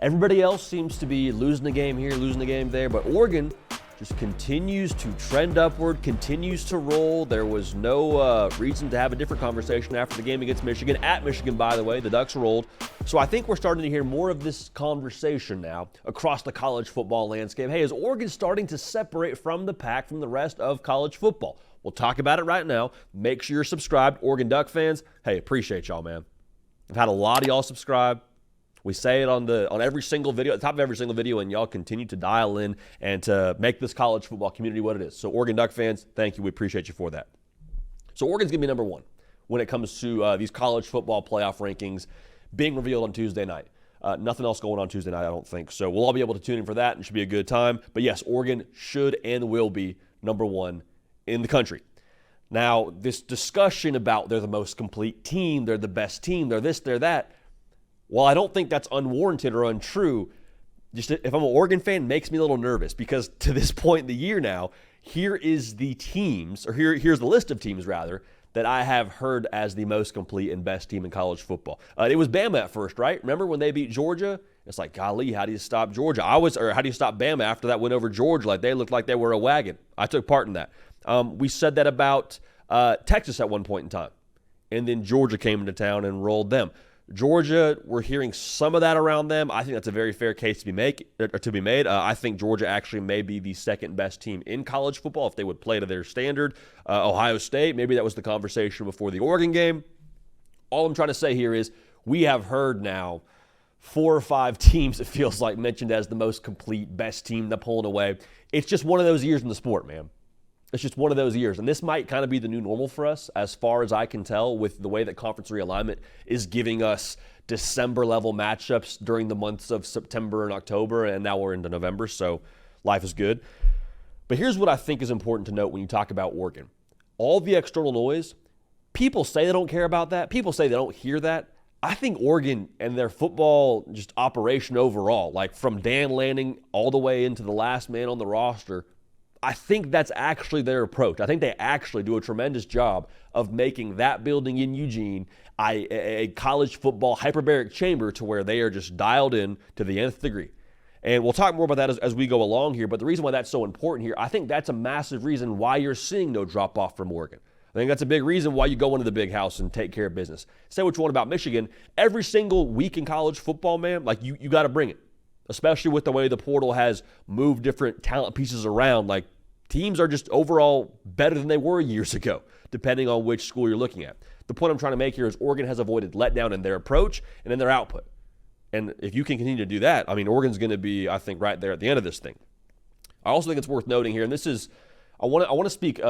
Everybody else seems to be losing the game here, losing the game there, but Oregon just continues to trend upward, continues to roll. There was no reason to have a different conversation after the game against Michigan. At Michigan, by the way, the Ducks rolled. So I think we're starting to hear more of this conversation now across the college football landscape. Hey, is Oregon starting to separate from the pack from the rest of college football? We'll talk about it right now. Make sure you're subscribed. Oregon Duck fans, hey, appreciate y'all, man. I've had a lot of y'all subscribe. We say it on every single video, at the top of every single video, and y'all continue to dial in and to make this college football community what it is. So Oregon Duck fans, thank you. We appreciate you for that. So Oregon's going to be number one when it comes to these college football playoff rankings being revealed on Tuesday night. Nothing else going on Tuesday night, I don't think. So we'll all be able to tune in for that, and it should be a good time. But yes, Oregon should and will be number one in the country. Now, this discussion about they're the most complete team, they're the best team, they're this, they're that, while I don't think that's unwarranted or untrue, just if I'm an Oregon fan, it makes me a little nervous because to this point in the year now, here is the teams, or here's the list of teams, rather, that I have heard as the most complete and best team in college football. It was Bama at first, right? Remember when they beat Georgia? It's like, golly, how do you stop Georgia? How do you stop Bama after that win over Georgia? Like, they looked like they were a wagon. I took part in that. We said that about Texas at one point in time. And then Georgia came into town and rolled them. Georgia, we're hearing some of that around them. I think that's a very fair case to be made. I think Georgia actually may be the second best team in college football if they would play to their standard. Ohio State, maybe that was the conversation before the Oregon game. All I'm trying to say here is we have heard now 4 or 5 teams, it feels like, mentioned as the most complete, best team to pull it away. It's just one of those years in the sport, man. It's just one of those years. And this might kind of be the new normal for us, as far as I can tell, with the way that conference realignment is giving us December-level matchups during the months of September and October, and now we're into November, so life is good. But here's what I think is important to note when you talk about Oregon. All the external noise, people say they don't care about that. People say they don't hear that. I think Oregon and their football just operation overall, like from Dan Lanning all the way into the last man on the roster, I think that's actually their approach. I think they actually do a tremendous job of making that building in Eugene a college football hyperbaric chamber to where they are just dialed in to the nth degree. And we'll talk more about that as we go along here. But the reason why that's so important here, I think that's a massive reason why you're seeing no drop-off from Oregon. I think that's a big reason why you go into the big house and take care of business. Say what you want about Michigan. Every single week in college football, man, like you got to bring it. Especially with the way the portal has moved different talent pieces around. Like, teams are just overall better than they were years ago, depending on which school you're looking at. The point I'm trying to make here is Oregon has avoided letdown in their approach and in their output. And if you can continue to do that, I mean, Oregon's going to be, I think, right there at the end of this thing. I also think it's worth noting here, and this is, I want to speak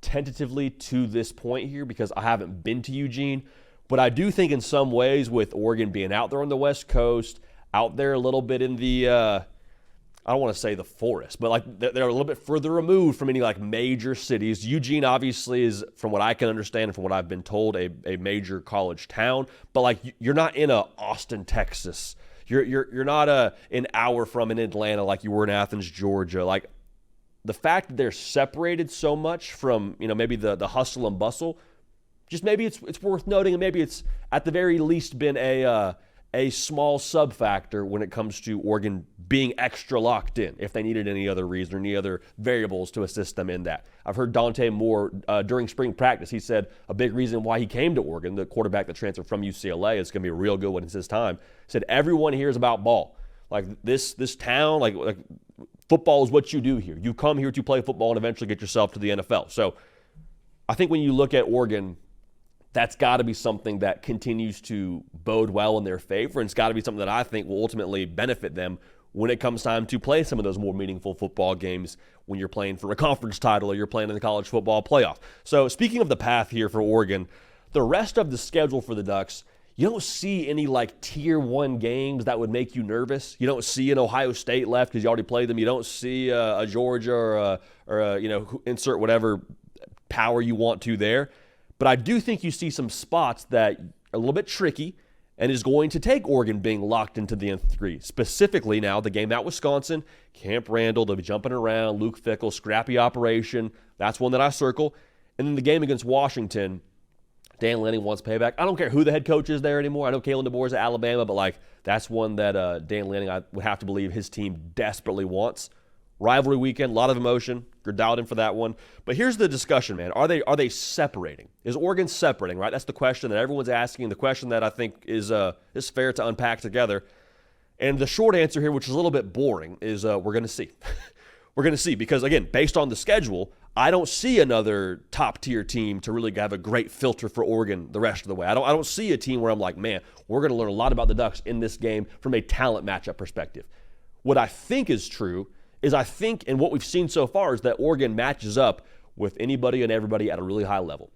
tentatively to this point here because I haven't been to Eugene, but I do think in some ways with Oregon being out there on the West Coast, out there a little bit in the, I don't want to say the forest, but like they're a little bit further removed from any like major cities. Eugene obviously is, from what I can understand and from what I've been told, a major college town, but like you're not in Austin, Texas. You're not an hour from in Atlanta like you were in Athens, Georgia. Like the fact that they're separated so much from, maybe the hustle and bustle, just maybe it's worth noting, and maybe it's at the very least been a small sub factor when it comes to Oregon being extra locked in if they needed any other reason or any other variables to assist them in that. I've heard Dante Moore during spring practice, he said a big reason why he came to Oregon, the quarterback that transferred from UCLA, is going to be a real good one. It's his time. Said everyone hears about ball. Like this town, like football is what you do here. You come here to play football and eventually get yourself to the NFL. So I think when you look at Oregon, that's got to be something that continues to bode well in their favor, and it's got to be something that I think will ultimately benefit them when it comes time to play some of those more meaningful football games when you're playing for a conference title or you're playing in the college football playoff. So speaking of the path here for Oregon, the rest of the schedule for the Ducks, you don't see any like tier 1 games that would make you nervous. You don't see an Ohio State left because you already played them. You don't see a Georgia or insert whatever power you want to there. But I do think you see some spots that are a little bit tricky and is going to take Oregon being locked into the nth degree. Specifically now, the game at Wisconsin, Camp Randall, they'll be jumping around, Luke Fickell, scrappy operation. That's one that I circle. And then the game against Washington, Dan Lanning wants payback. I don't care who the head coach is there anymore. I know Kalen DeBoer is at Alabama, but like that's one that Dan Lanning, I would have to believe his team desperately wants. Rivalry weekend, a lot of emotion. You're dialed in for that one. But here's the discussion, man. Are they separating? Is Oregon separating, right? That's the question that everyone's asking, the question that I think is fair to unpack together. And the short answer here, which is a little bit boring, is we're going to see. We're going to see because, again, based on the schedule, I don't see another top-tier team to really have a great filter for Oregon the rest of the way. I don't see a team where I'm like, man, we're going to learn a lot about the Ducks in this game from a talent matchup perspective. What I think is true is I think, and what we've seen so far, is that Oregon matches up with anybody and everybody at a really high level.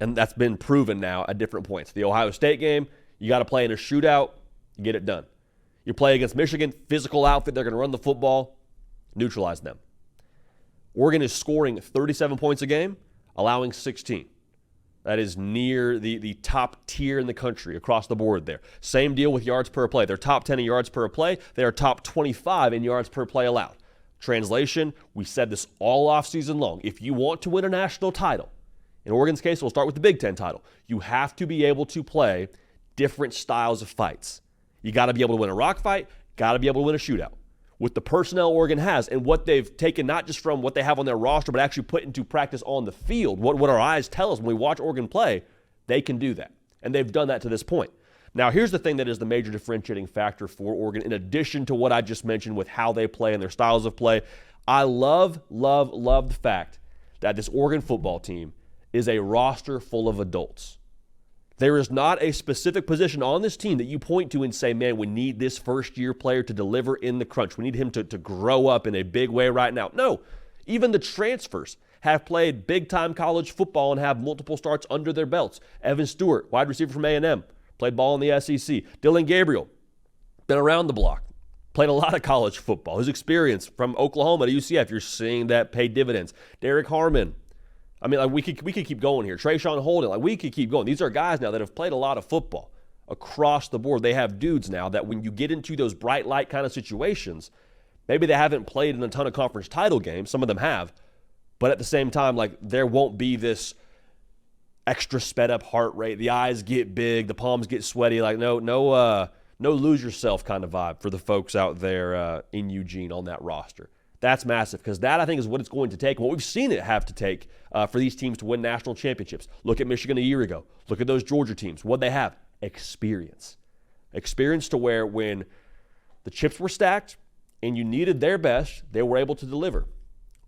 And that's been proven now at different points. The Ohio State game, you got to play in a shootout, you get it done. You play against Michigan, physical outfit, they're going to run the football, neutralize them. Oregon is scoring 37 points a game, allowing 16. That is near the top tier in the country across the board there. Same deal with yards per play. They're top 10 in yards per play. They are top 25 in yards per play allowed. Translation, we said this all offseason long. If you want to win a national title, in Oregon's case, we'll start with the Big Ten title. You have to be able to play different styles of fights. You got to be able to win a rock fight, got to be able to win a shootout. With the personnel Oregon has and what they've taken not just from what they have on their roster, but actually put into practice on the field, what our eyes tell us when we watch Oregon play, they can do that. And they've done that to this point. Now, here's the thing that is the major differentiating factor for Oregon, in addition to what I just mentioned with how they play and their styles of play. I love the fact that this Oregon football team is a roster full of adults. There is not a specific position on this team that you point to and say, man, we need this first-year player to deliver in the crunch. We need him to grow up in a big way right now. No, even the transfers have played big-time college football and have multiple starts under their belts. Evan Stewart, wide receiver from A&M, played ball in the SEC. Dylan Gabriel, been around the block, played a lot of college football. His experience from Oklahoma to UCF, you're seeing that pay dividends. Derek Harmon, I mean, like we could keep going here. Trayshawn Holden, like we could keep going. These are guys now that have played a lot of football across the board. They have dudes now that when you get into those bright light kind of situations, maybe they haven't played in a ton of conference title games. Some of them have, but at the same time, like there won't be this extra sped up heart rate. The eyes get big, the palms get sweaty. Like no lose yourself kind of vibe for the folks out there in Eugene on that roster. That's massive because that, I think, is what it's going to take. What we've seen it have to take for these teams to win national championships. Look at Michigan a year ago. Look at those Georgia teams. What'd they have? Experience. Experience to where when the chips were stacked and you needed their best, they were able to deliver.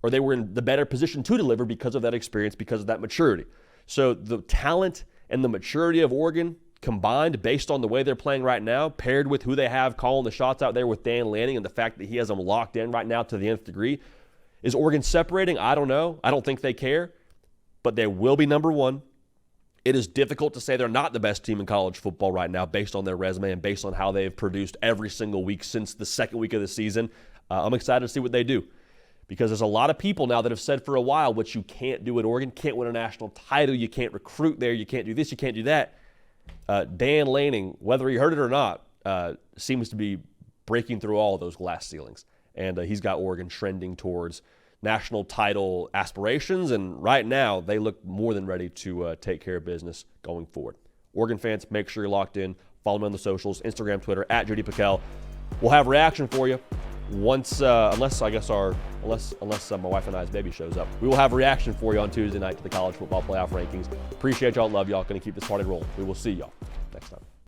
Or they were in the better position to deliver because of that experience, because of that maturity. So the talent and the maturity of Oregon combined based on the way they're playing right now, paired with who they have calling the shots out there with Dan Lanning and the fact that he has them locked in right now to the nth degree. Is Oregon separating? I don't know. I don't think they care, but they will be number one. It is difficult to say they're not the best team in college football right now based on their resume and based on how they've produced every single week since the second week of the season. I'm excited to see what they do because there's a lot of people now that have said for a while what you can't do at Oregon. Can't win a national title. You can't recruit there. You can't do this. You can't do that. Dan Lanning, whether he heard it or not, seems to be breaking through all of those glass ceilings. And he's got Oregon trending towards national title aspirations. And right now, they look more than ready to take care of business going forward. Oregon fans, make sure you're locked in. Follow me on the socials, Instagram, Twitter, @JDPicKell. We'll have reaction for you once, unless my wife and I's baby shows up. We will have reaction for you on Tuesday night to the college football playoff rankings. Appreciate y'all. Love y'all. Going to keep this party rolling. We will see y'all next time.